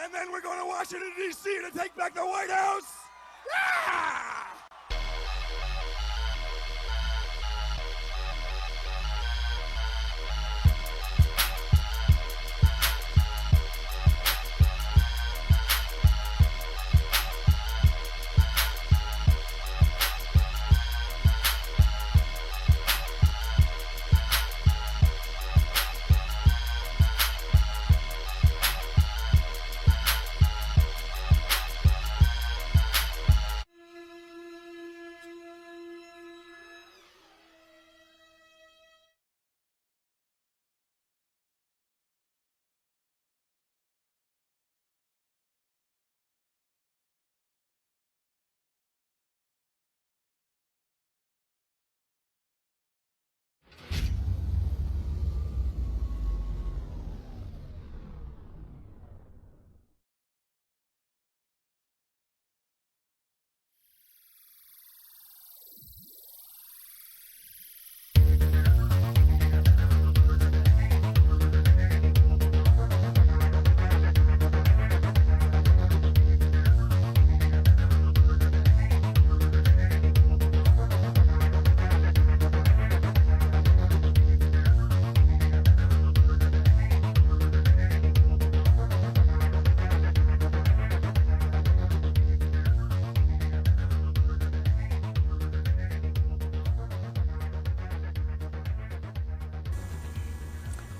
And then we're going to Washington, D.C. to take back the White House. Yeah!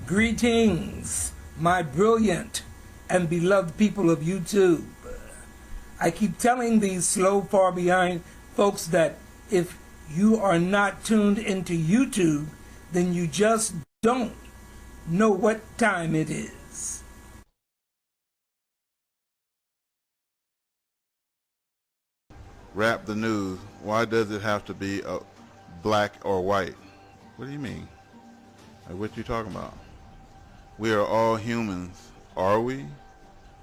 Greetings, my brilliant and beloved people of YouTube. I keep telling these slow, far behind folks that if you are not tuned into YouTube, then you just don't know what time it is. Rap the news. Why does it have to be black or white? What do you mean? Like, what you talking about? We are all humans, are we?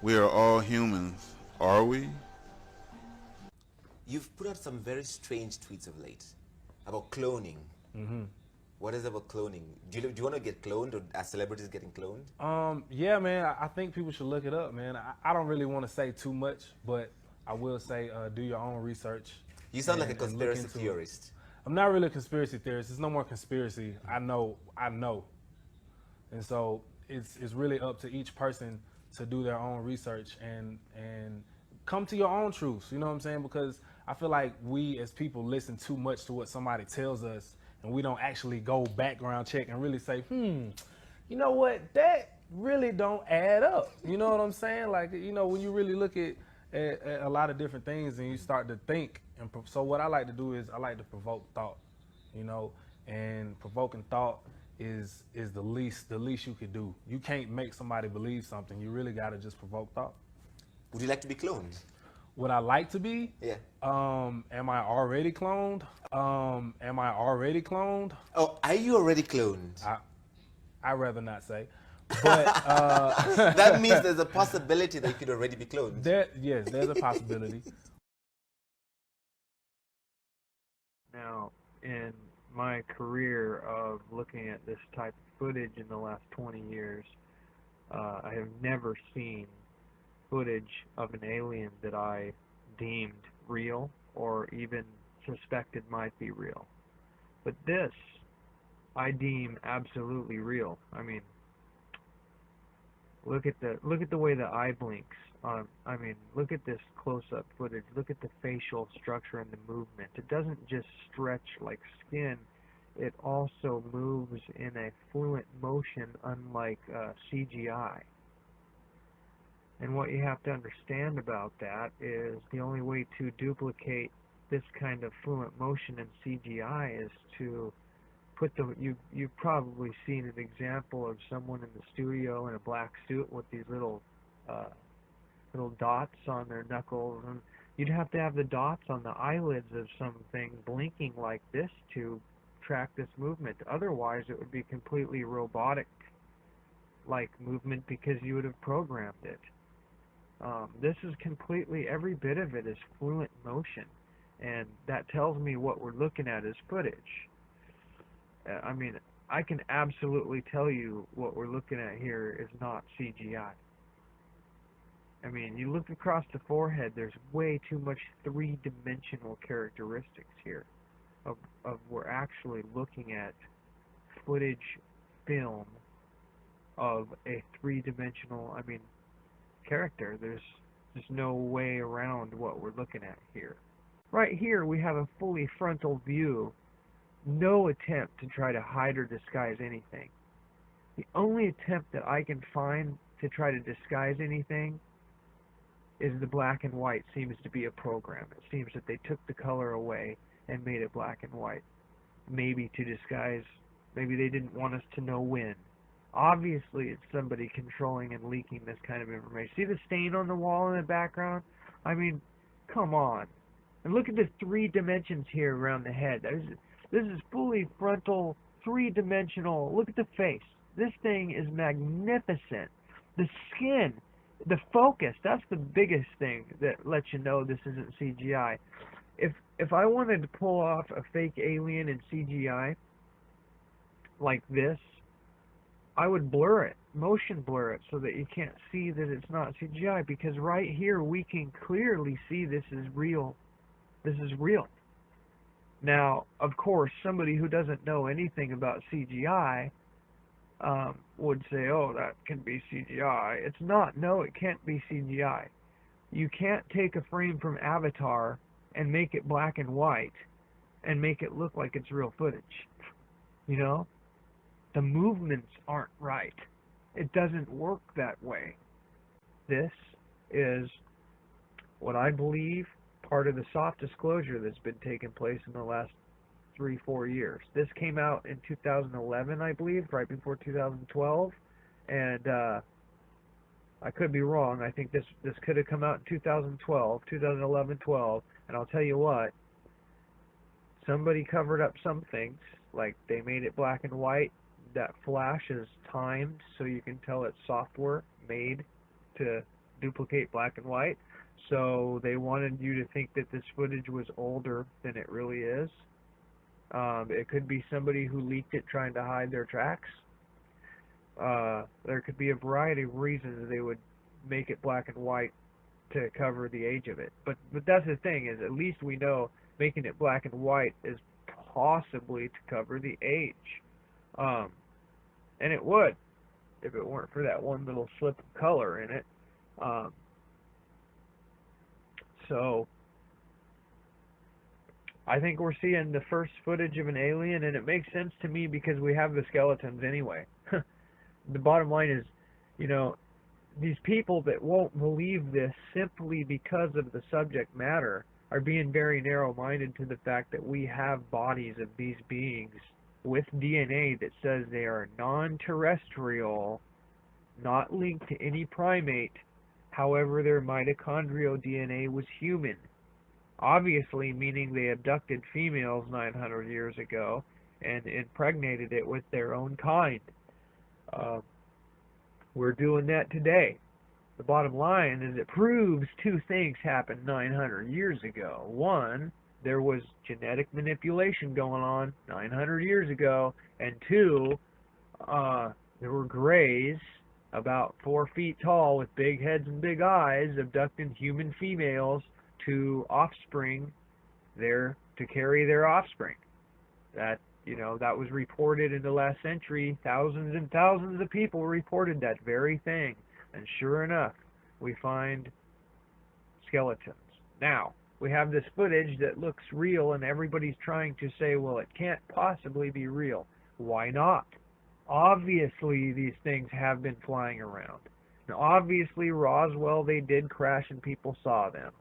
We are all humans, are we? You've put out some very strange tweets of late about cloning. What is it about cloning? Do you want to get cloned, or are celebrities getting cloned? Yeah, man, I think people should look it up, man. I don't really want to say too much, but I will say do your own research. You sound like a conspiracy theorist. I'm not really a conspiracy theorist. It's no more conspiracy. I know. And so it's really up to each person to do their own research and come to your own truths. You know what I'm saying? Because I feel like we as people listen too much to what somebody tells us, and we don't actually go background check and really say, you know what, that really don't add up. You know what I'm saying? Like, you know, when you really look at a lot of different things and you start to think. And so what I like to do is I like to provoke thought, you know, and provoking thought is the least you could do. You can't make somebody believe something. You really got to just provoke thought. Would you like to be cloned? Would I like to be? Yeah. Am I already cloned? Oh, are you already cloned? I'd rather not say. But that means there's a possibility that you could already be cloned. Yes, there's a possibility. Now, in my career of looking at this type of footage in the last 20 years, I have never seen footage of an alien that I deemed real or even suspected might be real. But this, I deem absolutely real. I mean, look at the way the eye blinks. I mean, look at this close-up footage. Look at the facial structure and the movement. It doesn't just stretch like skin. It also moves in a fluent motion, unlike CGI. And what you have to understand about that is the only way to duplicate this kind of fluent motion in CGI is to put you've probably seen an example of someone in the studio in a black suit with these little dots on their knuckles, and you'd have to have the dots on the eyelids of something blinking like this to track this movement. Otherwise it would be completely robotic like movement because you would have programmed it. This is completely, every bit of it is fluent motion, and that tells me what we're looking at is footage. I mean, I can absolutely tell you what we're looking at here is not CGI. I mean, you look across the forehead, there's way too much three-dimensional characteristics here. We're actually looking at footage film of a three-dimensional, I mean, character. There's just no way around what we're looking at here. Right here, we have a fully frontal view. No attempt to try to hide or disguise anything. The only attempt that I can find to try to disguise anything is the black and white seems to be a program. It seems that they took the color away and made it black and white. Maybe to disguise, maybe they didn't want us to know when. Obviously, it's somebody controlling and leaking this kind of information. See the stain on the wall in the background? I mean, come on. And look at the 3 dimensions here around the head. This is fully frontal, 3-dimensional. Look at the face. This thing is magnificent. The skin, the focus, that's the biggest thing that lets you know this isn't CGI. If I wanted to pull off a fake alien in CGI like this, I would blur it, motion blur it, so that you can't see that it's not CGI, because right here we can clearly see this is real. This is real. Now, of course, somebody who doesn't know anything about CGI would say, oh, that can be CGI. It's not. No, it can't be CGI. You can't take a frame from Avatar and make it black and white and make it look like it's real footage. You know? The movements aren't right. It doesn't work that way. This is what I believe part of the soft disclosure that's been taking place in the last 3-4 years. This came out in 2011, I believe, right before 2012, and I could be wrong. I think this could have come out in 2011-12, and I'll tell you what, somebody covered up some things, like they made it black and white. That flash is timed so you can tell it's software made to duplicate black and white. So they wanted you to think that this footage was older than it really is. It could be somebody who leaked it trying to hide their tracks. There could be a variety of reasons they would make it black and white to cover the age of it. But that's the thing, is at least we know making it black and white is possibly to cover the age. And it would, if it weren't for that one little slip of color in it. So I think we're seeing the first footage of an alien, and it makes sense to me because we have the skeletons anyway. The bottom line is, you know, these people that won't believe this simply because of the subject matter are being very narrow-minded to the fact that we have bodies of these beings with DNA that says they are non-terrestrial, not linked to any primate. However, their mitochondrial DNA was human. Obviously, meaning they abducted females 900 years ago and impregnated it with their own kind. We're doing that today. The bottom line is it proves 2 things happened 900 years ago. One, there was genetic manipulation going on 900 years ago. And 2, there were grays about 4 feet tall with big heads and big eyes abducting human females to offspring there to carry their offspring. That, you know, that was reported in the last century. Thousands and thousands of people reported that very thing. And sure enough, we find skeletons. Now, we have this footage that looks real, and everybody's trying to say, well, it can't possibly be real. Why not? Obviously, these things have been flying around. Now, obviously, Roswell, they did crash and people saw them.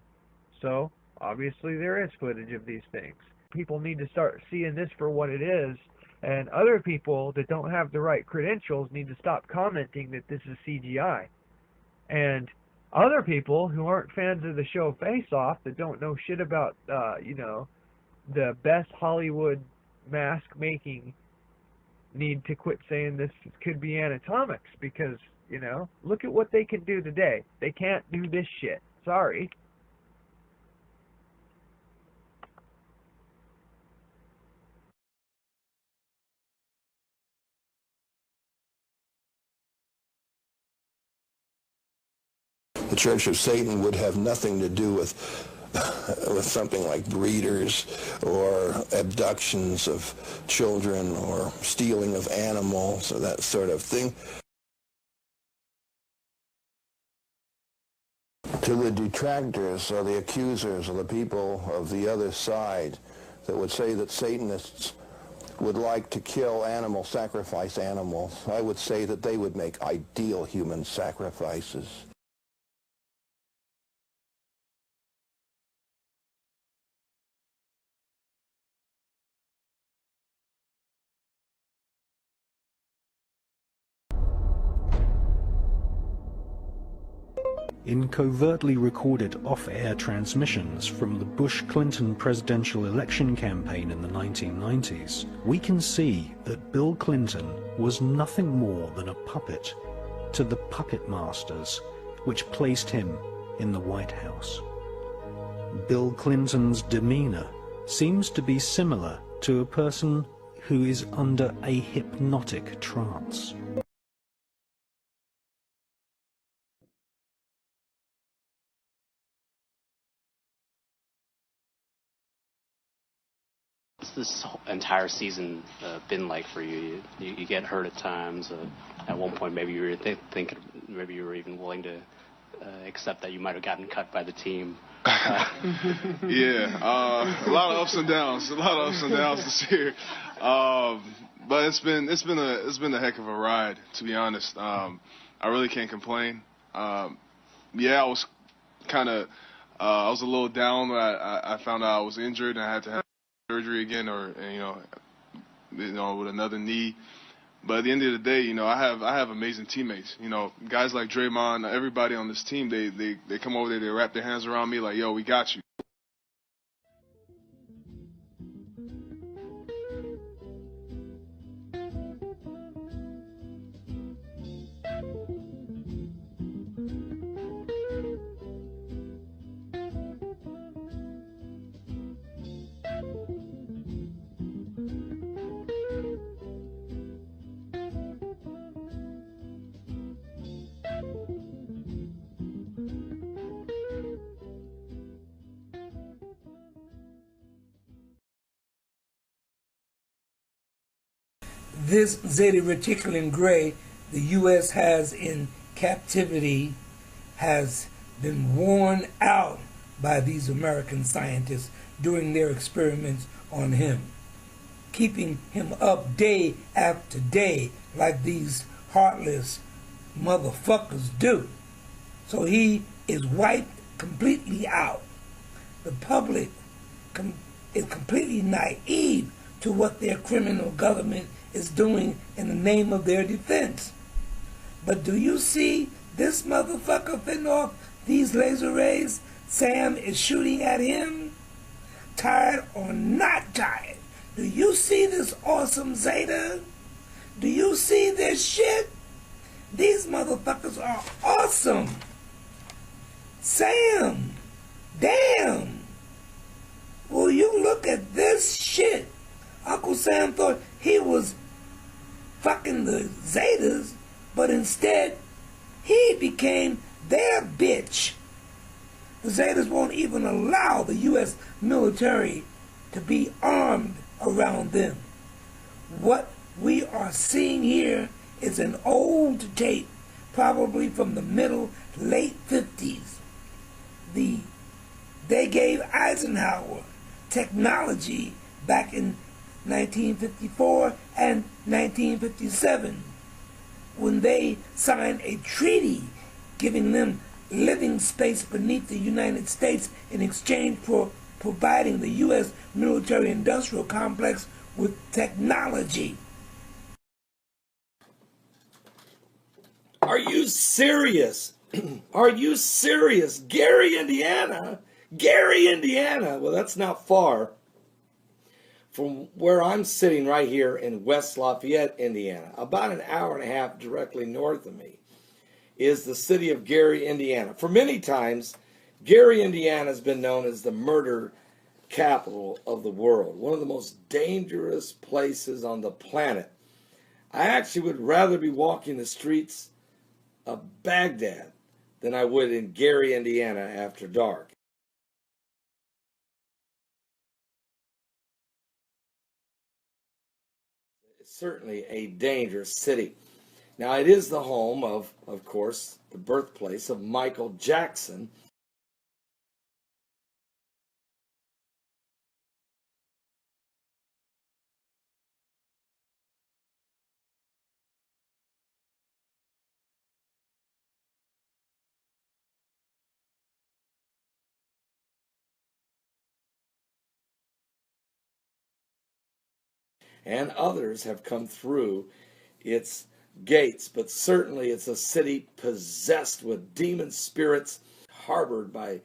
So, obviously, there is footage of these things. People need to start seeing this for what it is, and other people that don't have the right credentials need to stop commenting that this is CGI. And other people who aren't fans of the show Face Off, that don't know shit about, you know, the best Hollywood mask making, need to quit saying this could be anatomics, because, you know, look at what they can do today. They can't do this shit. Sorry. the Church of Satan would have nothing to do with something like breeders or abductions of children or stealing of animals or that sort of thing. To the detractors or the accusers or the people of the other side that would say that Satanists would like to kill animals, sacrifice animals, I would say that they would make ideal human sacrifices. In covertly recorded off-air transmissions from the Bush-Clinton presidential election campaign in the 1990s, we can see that Bill Clinton was nothing more than a puppet to the puppet masters which placed him in the White House. Bill Clinton's demeanor seems to be similar to a person who is under a hypnotic trance. This entire season been like for you? You get hurt at times. At one point, maybe you were thinking, maybe you were even willing to accept that you might have gotten cut by the team. Yeah, a lot of ups and downs. A lot of ups and downs this year. But it's been a heck of a ride, to be honest. I really can't complain. Yeah, I was I was a little down when I found out I was injured and I had to have surgery again, or with another knee. But at the end of the day, I have amazing teammates. Guys like Draymond, everybody on this team, they come over there, they wrap their hands around me like, yo, we got you. This Zeta Reticulum Gray the U.S. has in captivity has been worn out by these American scientists during their experiments on him, keeping him up day after day like these heartless motherfuckers do. So he is wiped completely out. The public is completely naive to what their criminal government is doing in the name of their defense. But do you see this motherfucker fitting off these laser rays? Sam is shooting at him, tired or not tired. Do you see this awesome Zeta? Do you see this shit? These motherfuckers are awesome. Sam, damn. Will you look at this shit? Uncle Sam thought he was fucking the Zetas, but instead he became their bitch. The Zetas won't even allow the U.S. military to be armed around them. What we are seeing here is an old tape, probably from the late 50s. They gave Eisenhower technology back in 1954 and 1957 when they signed a treaty giving them living space beneath the United States in exchange for providing the U.S. military-industrial complex with technology. Are you serious? Are you serious? Gary, Indiana? Gary, Indiana. Well, that's not far from where I'm sitting right here in West Lafayette, Indiana. About an hour and a half directly north of me is the city of Gary, Indiana. For many times, Gary, Indiana has been known as the murder capital of the world, one of the most dangerous places on the planet. I actually would rather be walking the streets of Baghdad than I would in Gary, Indiana after dark. It's certainly a dangerous city. Now, it is the home of course, the birthplace of Michael Jackson. And others have come through its gates, but certainly it's a city possessed with demon spirits, harbored by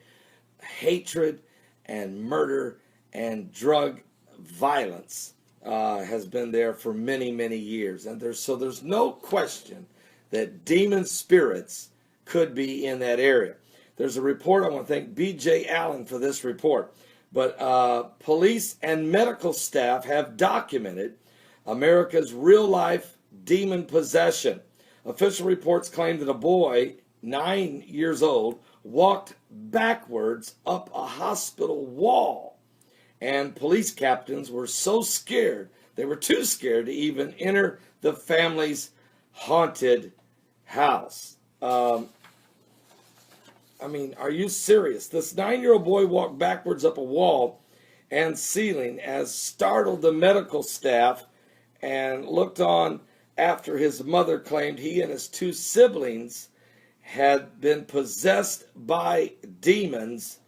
hatred and murder and drug violence. Has been there for many, many years. And there's no question that demon spirits could be in that area. There's a report, I want to thank B.J. Allen for this report, but police and medical staff have documented America's real-life demon possession. Official reports claim that a boy, 9 years old, walked backwards up a hospital wall. And police captains were so scared, they were too scared to even enter the family's haunted house. I mean, are you serious? This 9-year-old boy walked backwards up a wall and ceiling as startled the medical staff and looked on after his mother claimed he and his 2 siblings had been possessed by demons,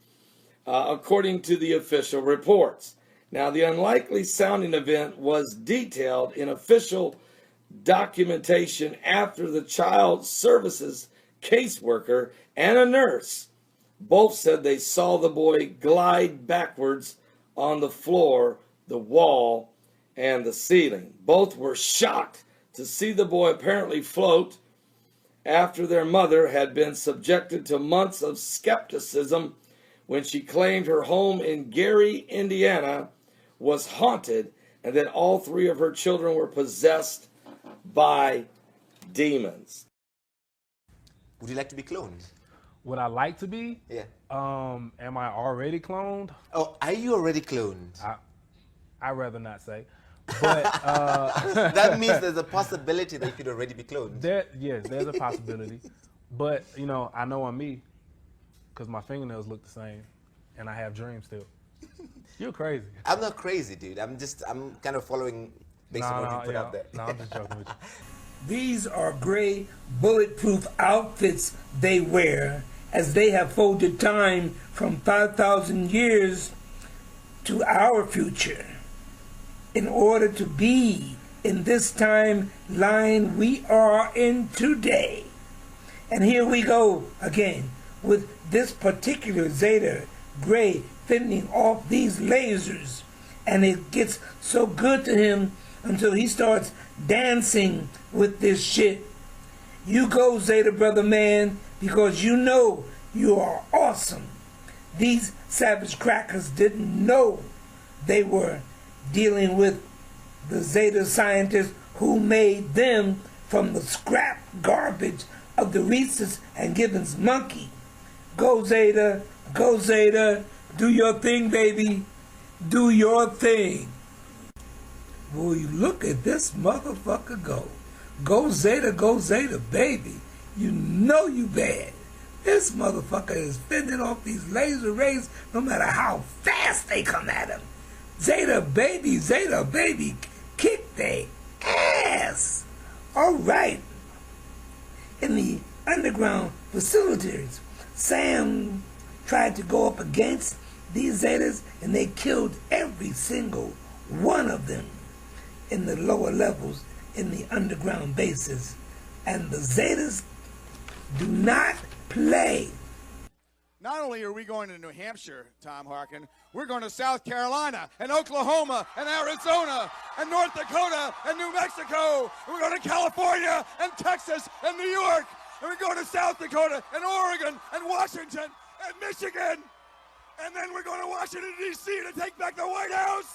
according to the official reports. Now, the unlikely sounding event was detailed in official documentation after the child services caseworker and a nurse both said they saw the boy glide backwards on the floor, the wall, and the ceiling. Both were shocked to see the boy apparently float after their mother had been subjected to months of skepticism when she claimed her home in Gary, Indiana was haunted and that all 3 of her children were possessed by demons. Would you like to be cloned? Would I like to be? Yeah. Am I already cloned? Oh, are you already cloned? I'd rather not say. But that means there's a possibility that you could already be cloned. Yes, there's a possibility. But, you know, I know I'm me because my fingernails look the same and I have dreams still. You're crazy. I'm not crazy, dude. I'm kind of following based on what you put out there. No, I'm just joking with you. These are gray bulletproof outfits they wear as they have folded time from 5,000 years to our future in order to be in this timeline we are in today. And here we go again with this particular Zeta Gray fending off these lasers, and it gets so good to him until he starts dancing with this shit. You go, Zeta brother man, because you know you are awesome. These savage crackers didn't know they were dealing with the Zeta scientists who made them from the scrap garbage of the Rhesus and Gibbons monkey. Go Zeta, do your thing, baby. Do your thing. Boy, you look at this motherfucker go. Go Zeta, baby. You know you bad. This motherfucker is fending off these laser rays no matter how fast they come at him. Zeta, baby, kick they ass. All right. In the underground facilities, Sam tried to go up against these Zetas, and they killed every single one of them in the lower levels in the underground bases. And the Zetas do not play. Not only are we going to New Hampshire, Tom Harkin, we're going to South Carolina and Oklahoma and Arizona and North Dakota and New Mexico. And we're going to California and Texas and New York. And we're going to South Dakota and Oregon and Washington and Michigan. And then we're going to Washington, D.C. to take back the White House.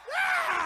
Yeah!